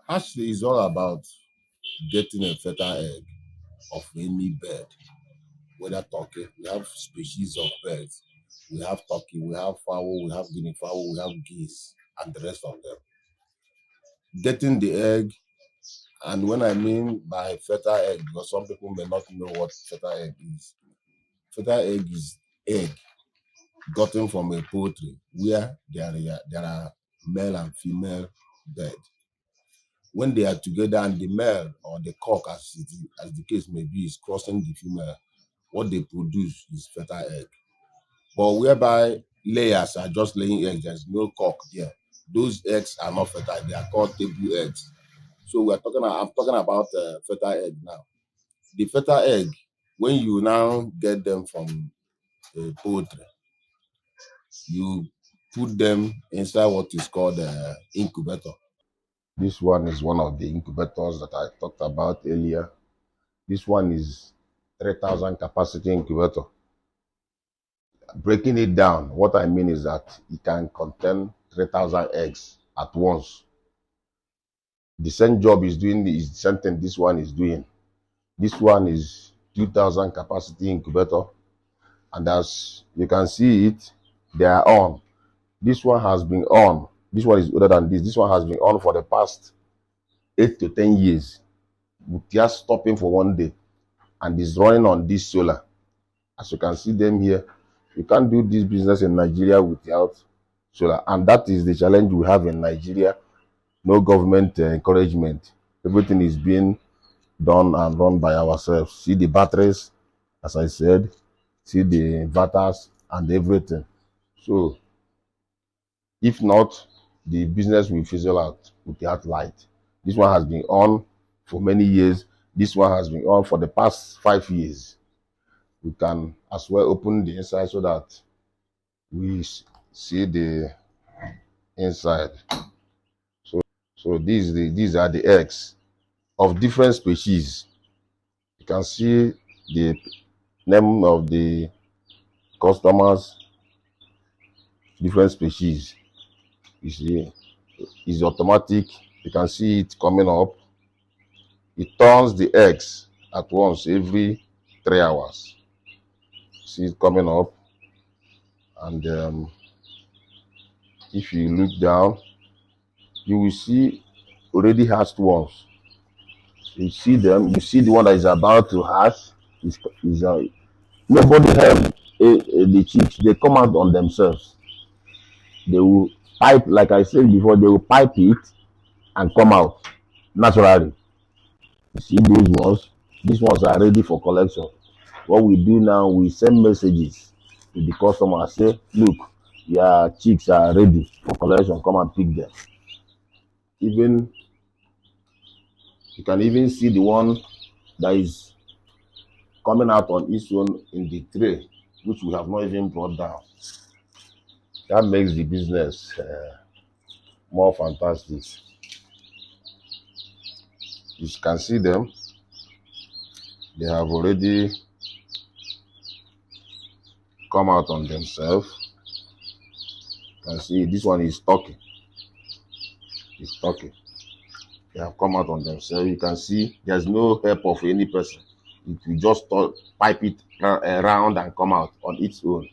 Hatchery is all about getting a fertile egg of any bird, whether turkey. We have species of birds. We have turkey, we have fowl, we have guinea fowl, we have geese, and the rest of them. Getting the egg, and when I mean by fertile egg, because some people may not know what fertile egg is. Fertile egg is egg gotten from a poultry where there are male and female bird. When they are together and the male or the cock, as the case may be, is crossing the female, what they produce is fertile egg. But whereby layers are just laying eggs, there's no cock there. Those eggs are not fertile; they are called table eggs. So I'm talking about fertile egg now. The fertile egg, when you now get them from a poultry, you put them inside what is called incubator. This one is one of the incubators that I talked about earlier. This one is 3,000 capacity incubator. Breaking it down, what I mean is that it can contain 3,000 eggs at once. The same job is doing is the same thing this one is doing. This one is 2,000 capacity incubator, and as you can see it, they are on. This one has been on. This one is older than this. This one has been on for the past 8 to 10 years. Just stopping for one day, and is running on this solar. As you can see them here, you can't do this business in Nigeria without solar, and that is the challenge we have in Nigeria. No government encouragement. Everything is being done and run by ourselves. See the batteries, as I said, see the inverters and everything. So if not, the business will fizzle out without light. This one has been on for many years. This one has been on for the past 5 years. We can as well open the inside so that we see the inside. So these are the eggs of different species. You can see the name of the customers, different species. You see, it's automatic. You can see it coming up. It turns the eggs at once every 3 hours. See it coming up, and if you look down, you will see already hatched ones. You see them. You see the one that is about to hatch. Nobody help the chicks. They come out on themselves. They will pipe, like I said before, they will pipe it and come out naturally. You see those ones. These ones are ready for collection. What we do now, we send messages to the customer. Say, look, your chicks are ready for collection. Come and pick them. Even you can even see the one that is coming out on its own in the tray, which we have not even brought down. That makes the business more fantastic. You can see them. They have already come out on themselves. You can see this one is talking. It's talking. They have come out on themselves. You can see there's no help of any person. It will just pipe it around and come out on its own,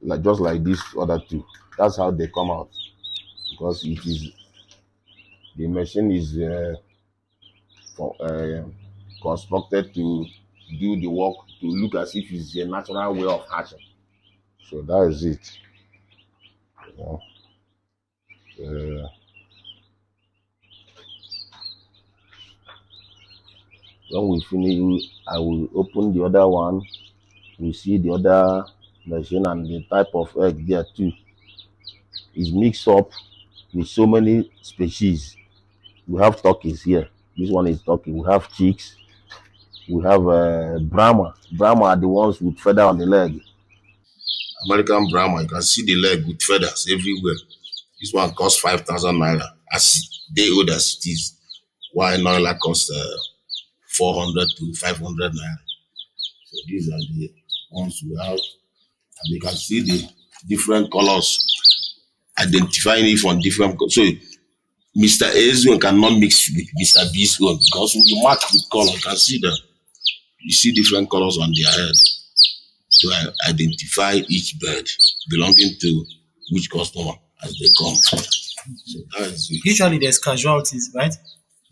like just like these other two. That's how they come out, because it is the machine is constructed to do the work to look as if it's a natural way of hatching. So that is it. When we finish, I will open the other one. We see the other machine and the type of egg there too. It's mixed up with so many species. We have turkeys here. This one is turkey. We have chicks. We have Brahma. Brahma are the ones with feather on the leg. American Brahma, you can see the leg with feathers everywhere. This one costs 5,000 naira. As they old as it is, while Noila costs 400 to 500 naira. So these are the ones we have, and you can see the different colors, identifying it from different. So Mr. A's own cannot mix with Mr. B's own because when you match with color, you can see them. You see different colors on their head to identify each bird belonging to which customer as they come. So that is it. Usually there's casualties, right?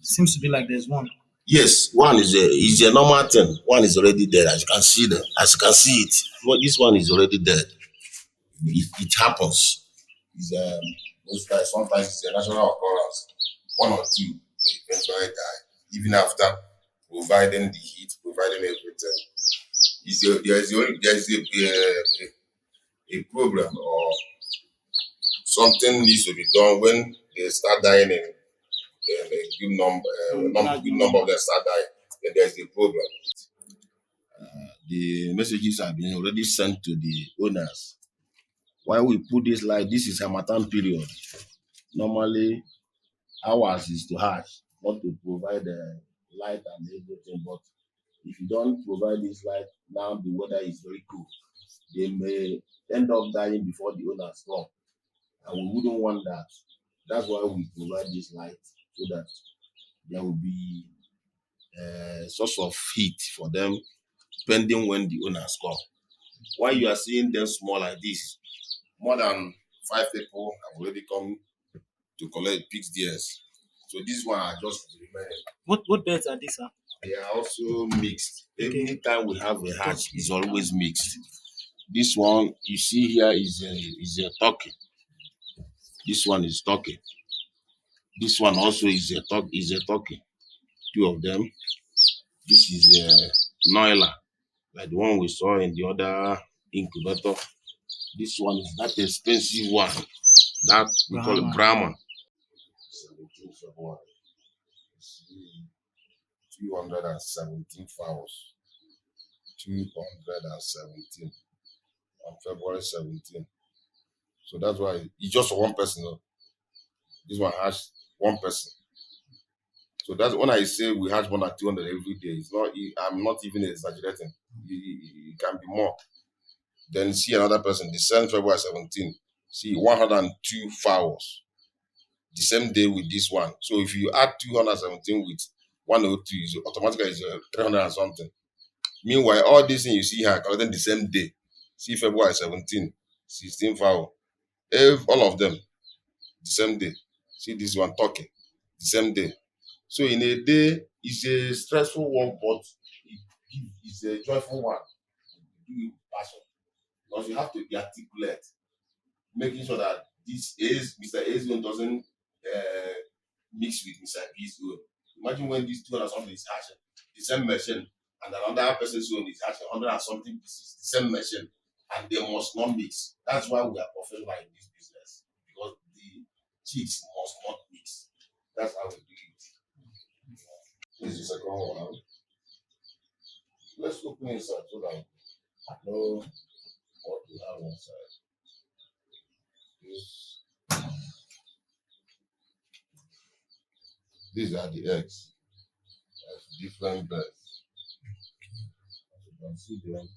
Seems to be like there's one. Yes, one is a normal thing. One is already dead, as you can see them. As you can see it, well, this one is already dead. It happens. It's most times, sometimes it's a natural occurrence. One or two may eventually die, even after providing the heat, providing everything. There is a program or something needs to be done when they start dying in a good number of them start dying. Then there's a program. The messages have been already sent to the owners. Why we put this light? This is Harmattan period. Normally, ours is to hatch, not to provide light and everything. But if you don't provide this light, now the weather is very cool. They may end up dying before the owners come. And we wouldn't want that. That's why we provide this light so that there will be a source of heat for them, depending when the owners come. Why you are seeing them small like this, more than 5 people have already come to collect pigs theirs. So this one are just remaining. What birds are these, sir? They are also mixed. Okay. Every time we have a hatch, is always mixed. This one you see here is a turkey. This one is turkey. This one also is a turkey. Two of them. This is a noila, like the one we saw in the other incubator. This one is that expensive one. That we call it Brahman. 17th February. 217 fowls. 217 on February 17th. So that's why it's just for one person. No? This one has one person. So that's when I say we hatch more than 200 every day. It's not. I'm not even exaggerating. It can be more. Then see another person. The same February 17th. See 102 fowls. The same day with this one. So if you add 217 with 102, automatically is 300 and something. Meanwhile, all these things you see here collected the same day. See February 17, 16 fowl. All of them the same day. See this one talking the same day. So in a day, it's a stressful work, but it's a joyful one. You do it with passion because you have to be articulate, making sure that this is Mr. A's own doesn't mix with Mr. B's own. Imagine when these 200 something is hatching, the same machine, and another person's own is hatching 100 and something pieces, the same machine, and they must not mix. That's why we are professional in this business because the chicks must not mix. That's how we do it. This is the second one. Let's open inside so that I know what we have inside. These are the eggs. That's different birds. As you can see them,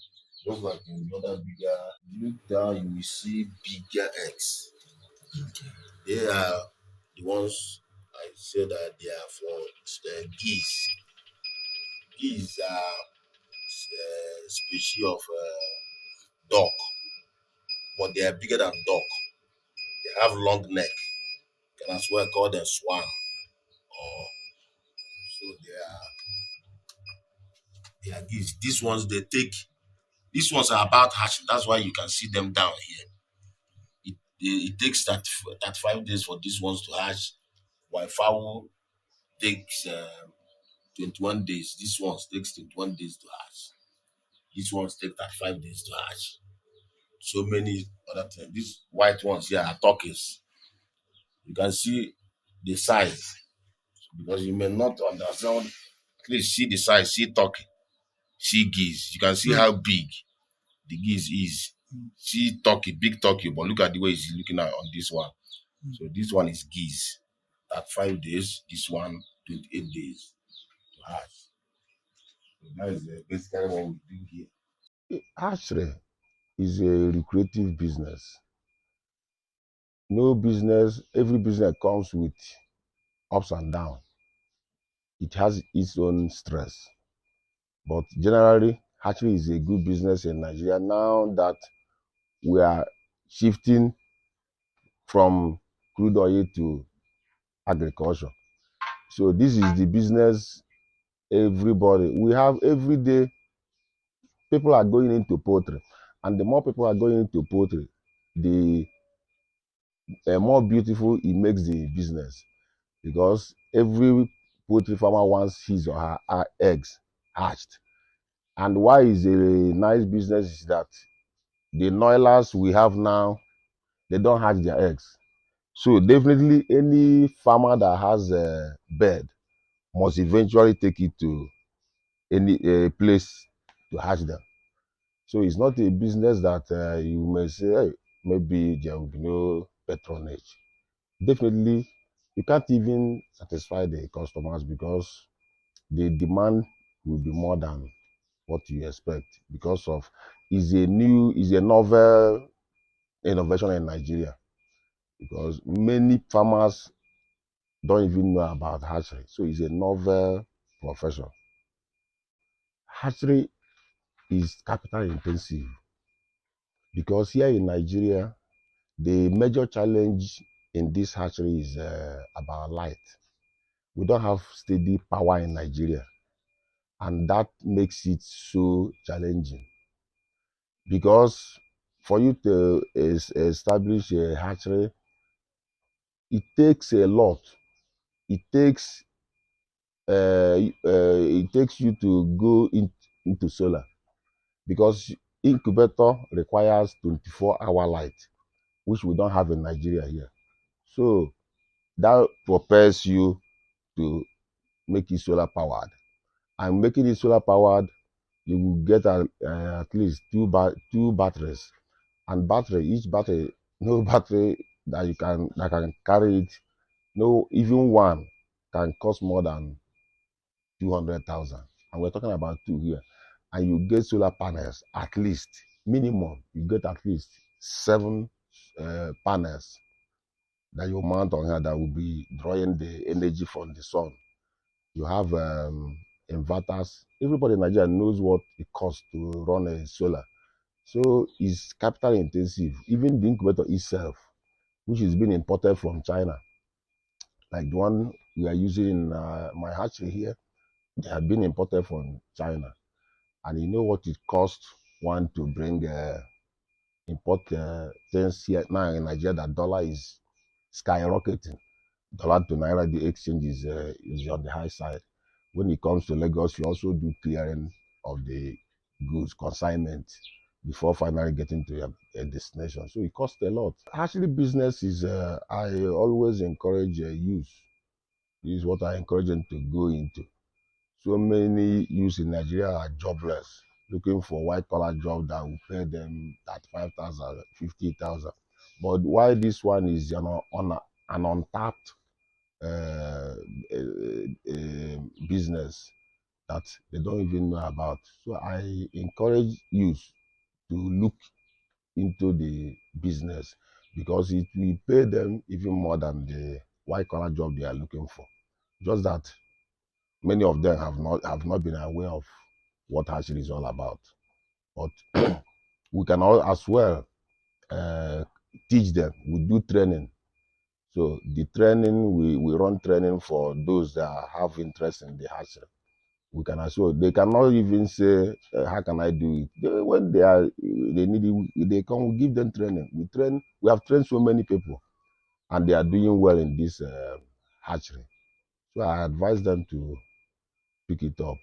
just like in the other bigger. Look down, you will see bigger eggs. They are the ones I say that they are for the geese. Geese are a species of duck, but they are bigger than duck. They have long neck. You can as well call them swan. Or so they are geese. These ones they take. These ones are about hatching. That's why you can see them down here. It takes that 5 days for these ones to hatch, while fowl takes 21 days. These ones takes 21 days to hatch. These ones take that 5 days to hatch. So many other things. These white ones here are turkeys. You can see the size because you may not understand. At least see the size. See turkey. See geese. You can see how big the geese is. See turkey, big turkey, but look at the way he's looking at on this one. So this one is geese. At 5 days, this one 28 days to hatch. So that is basically what we do here. Hatchery is a lucrative business. No business, every business comes with ups and downs. It has its own stress. But generally, hatchery is a good business in Nigeria now that we are shifting from crude oil to agriculture. So this is the business everybody, we have every day, people are going into poultry. And the more people are going into poultry, the more beautiful it makes the business. Because every poultry farmer wants his or her eggs hatched. And why is a nice business is that the noilers we have now, they don't hatch their eggs. So definitely any farmer that has a bird must eventually take it to any place to hatch them. So it's not a business that you may say, hey, maybe there will be no patronage. Definitely, you can't even satisfy the customers because the demand will be more than what you expect because of is a novel innovation in Nigeria because many farmers don't even know about hatchery. So it's a novel profession. Hatchery is capital intensive because here in Nigeria, the major challenge in this hatchery is about light. We don't have steady power in Nigeria, and that makes it so challenging because for you to establish a hatchery, it takes a lot. It takes it takes you to go into solar because incubator requires 24-hour light, which we don't have in Nigeria here. So that propels you to make it solar powered. And making it solar powered, you will get at least two batteries. And each battery, no battery that can carry it, no, even one can cost more than 200,000. And we're talking about two here. And you get solar panels, at least, minimum, you get at least 7 panels that you mount on here that will be drawing the energy from the sun. You have inverters. Everybody in Nigeria knows what it costs to run a solar. So it's capital intensive. Even the incubator itself, which is being imported from China, like the one we are using in my hatchery here, they have been imported from China. And you know what it costs one to bring import things here now in Nigeria. That dollar is skyrocketing. Dollar to naira, the exchange is on the high side. When it comes to Lagos, you also do clearing of the goods consignment before finally getting to your destination. So it costs a lot. Actually, business is I always encourage youth. This is what I encourage them to go into. So many youths in Nigeria are jobless, looking for white collar job that will pay them 35,000, 50,000. But why this one is on an untapped uh, business that they don't even know about. So I encourage youth to look into the business because it will pay them even more than the white collar job they are looking for. Just that many of them have not been aware of what hatchery is all about. But we can all as well uh, teach them. We do training. So the training, we run training for those that have interest in the hatchery. We can as well. They cannot even say, "How can I do it?" When they need it, they come. We give them training. We train. We have trained so many people, and they are doing well in this hatchery. So I advise them to pick it up.